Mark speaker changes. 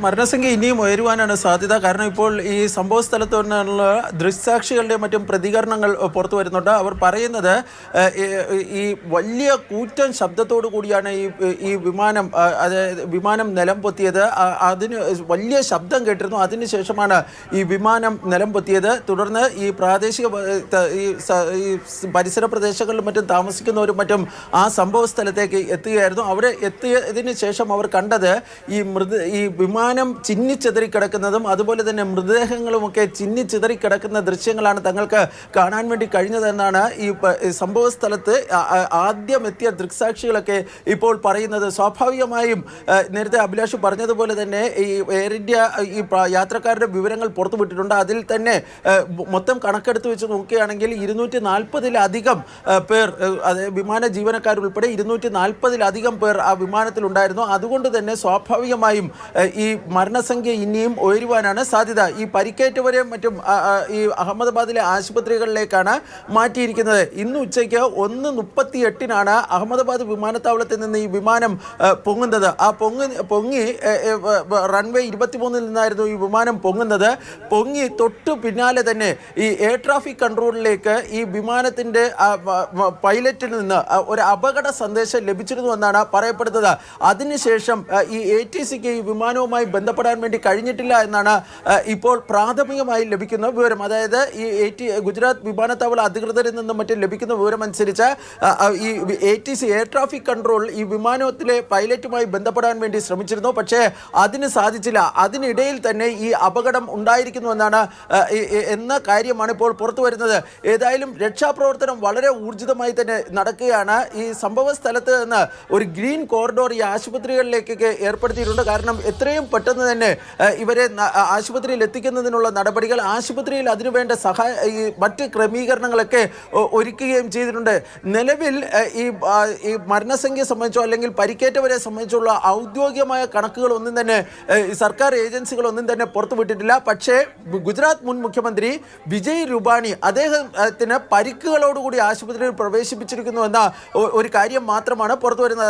Speaker 1: മരണസംഖ്യ ഇനിയും ഉയരുവാനാണ് സാധ്യത. കാരണം ഇപ്പോൾ ഈ സംഭവ സ്ഥലത്ത് നിന്നുള്ള ദൃക്സാക്ഷികളുടെ മറ്റും പ്രതികരണങ്ങൾ പുറത്തു വരുന്നുണ്ട്. അവർ പറയുന്നത് ഈ വലിയ കൂറ്റൻ ശബ്ദത്തോടു കൂടിയാണ് ഈ വിമാനം അതായത് വിമാനം നിലം പൊത്തിയത്. അതിന് വലിയ ശബ്ദം കേട്ടിരുന്നു. അതിനുശേഷമാണ് ഈ വിമാനം നിലം പൊത്തിയത്. തുടർന്ന് ഈ പ്രാദേശിക ഈ പരിസര പ്രദേശങ്ങളിലും മറ്റും താമസിക്കുന്നവരും മറ്റും ആ സംഭവ സ്ഥലത്തേക്ക് എത്തുകയായിരുന്നു. അവിടെ എത്തിയതിന് ശേഷം അവർ കണ്ടത് ഈ വിമാനം ചിന്നിച്ചിതറിക്കിടക്കുന്നതും അതുപോലെ തന്നെ മൃതദേഹങ്ങളുമൊക്കെ ചിന്നിച്ചിതറിക്കിടക്കുന്ന ദൃശ്യങ്ങളാണ് തങ്ങൾക്ക് കാണാൻ വേണ്ടി കഴിഞ്ഞതെന്നാണ് ഈ സംഭവ സ്ഥലത്ത് ആദ്യം എത്തിയ ദൃക്സാക്ഷികളൊക്കെ ഇപ്പോൾ പറയുന്നത്. സ്വാഭാവികമായും നേരത്തെ അഭിലാഷ് പറഞ്ഞതുപോലെ തന്നെ ഈ എയർ ഇന്ത്യ ഈ യാത്രക്കാരുടെ വിവരങ്ങൾ പുറത്തുവിട്ടിട്ടുണ്ട്. അതിൽ തന്നെ മൊത്തം കണക്കെടുത്ത് വെച്ച് നോക്കുകയാണെങ്കിൽ 240-ലധികം പേർ, അതായത് വിമാന ജീവനക്കാരുൾപ്പെടെ 240-ലധികം പേർ ആ വിമാനത്തിലുണ്ടായിരുന്നു. അതുകൊണ്ട് തന്നെ സ്വാഭാവികമായും ഈ മരണസംഖ്യ ഇനിയും ഉയരുവാനാണ് സാധ്യത. ഈ പരിക്കേറ്റവരെ മറ്റും ഈ അഹമ്മദാബാദിലെ ആശുപത്രികളിലേക്കാണ് മാറ്റിയിരിക്കുന്നത്. ഇന്ന് ഉച്ചയ്ക്ക് 1:38 അഹമ്മദാബാദ് വിമാനത്താവളത്തിൽ നിന്ന് ഈ വിമാനം പൊങ്ങുന്നത്. ആ പൊങ്ങി റൺവേ 23 നിന്നായിരുന്നു ഈ വിമാനം പൊങ്ങുന്നത്. പൊങ്ങി തൊട്ടു പിന്നാലെ തന്നെ ഈ എയർ ട്രാഫിക് കൺട്രോളിലേക്ക് ഈ വിമാനത്തിൻ്റെ പൈലറ്റിൽ നിന്ന് ഒരു അപകട സന്ദേശം ലഭിച്ചിരുന്നു എന്നാണ് പറയപ്പെടുന്നത്. അതിനുശേഷം ഈ ATCക്ക് ഈ വിമാനവുമായി ബന്ധപ്പെടാൻ വേണ്ടി കഴിഞ്ഞിട്ടില്ല എന്നാണ് ഇപ്പോൾ പ്രാഥമികമായി ലഭിക്കുന്ന വിവരം. അതായത് ഈ ഗുജറാത്ത് വിമാനത്താവള അധികൃതരിൽ നിന്നും മറ്റും ലഭിക്കുന്ന വിവരമനുസരിച്ച് ഈ ATC എയർ ട്രാഫിക് കൺട്രോൾ ഈ വിമാനത്തിലെ പൈലറ്റുമായി ബന്ധപ്പെടാൻ വേണ്ടി ശ്രമിച്ചിരുന്നു. പക്ഷേ അതിന് സാധിച്ചില്ല. അതിനിടയിൽ തന്നെ ഈ അപകടം ഉണ്ടായിരിക്കുന്നു എന്ന കാര്യമാണ് ഇപ്പോൾ പുറത്തു വരുന്നത്. ഏതായാലും രക്ഷാപ്രവർത്തനം വളരെ ഊർജിതമായി തന്നെ നടക്കുകയാണ്. ഈ സംഭവ സ്ഥലത്ത് നിന്ന് ഒരു ഗ്രീൻ കോറിഡോർ ഈ ആശുപത്രികളിലേക്കൊക്കെ ഏർപ്പെടുത്തിയിട്ടുണ്ട്. കാരണം എത്രയും പെട്ടെന്ന് തന്നെ ഇവരെ ആശുപത്രിയിൽ എത്തിക്കുന്നതിനുള്ള നടപടികൾ, ആശുപത്രിയിൽ അതിനുവേണ്ട ഈ മറ്റ് ക്രമീകരണങ്ങളൊക്കെ ഒരുക്കുകയും ചെയ്തിട്ടുണ്ട്. നിലവിൽ ഈ മരണസംഖ്യ സംബന്ധിച്ചോ അല്ലെങ്കിൽ പരിക്കേറ്റവരെ സംബന്ധിച്ചുള്ള ഔദ്യോഗികമായ കണക്കുകളൊന്നും തന്നെ സർക്കാർ ഏജൻസികളൊന്നും തന്നെ പുറത്തുവിട്ടിട്ടില്ല. പക്ഷേ ഗുജറാത്ത് മുൻ മുഖ്യമന്ത്രി വിജയ് രൂപാണി അദ്ദേഹത്തിന് പരിക്കുകളോടുകൂടി ആശുപത്രിയിൽ പ്രവേശിപ്പിച്ചിരിക്കുന്നു എന്ന ഒരു കാര്യം മാത്രമാണ് പുറത്തു വരുന്നത്.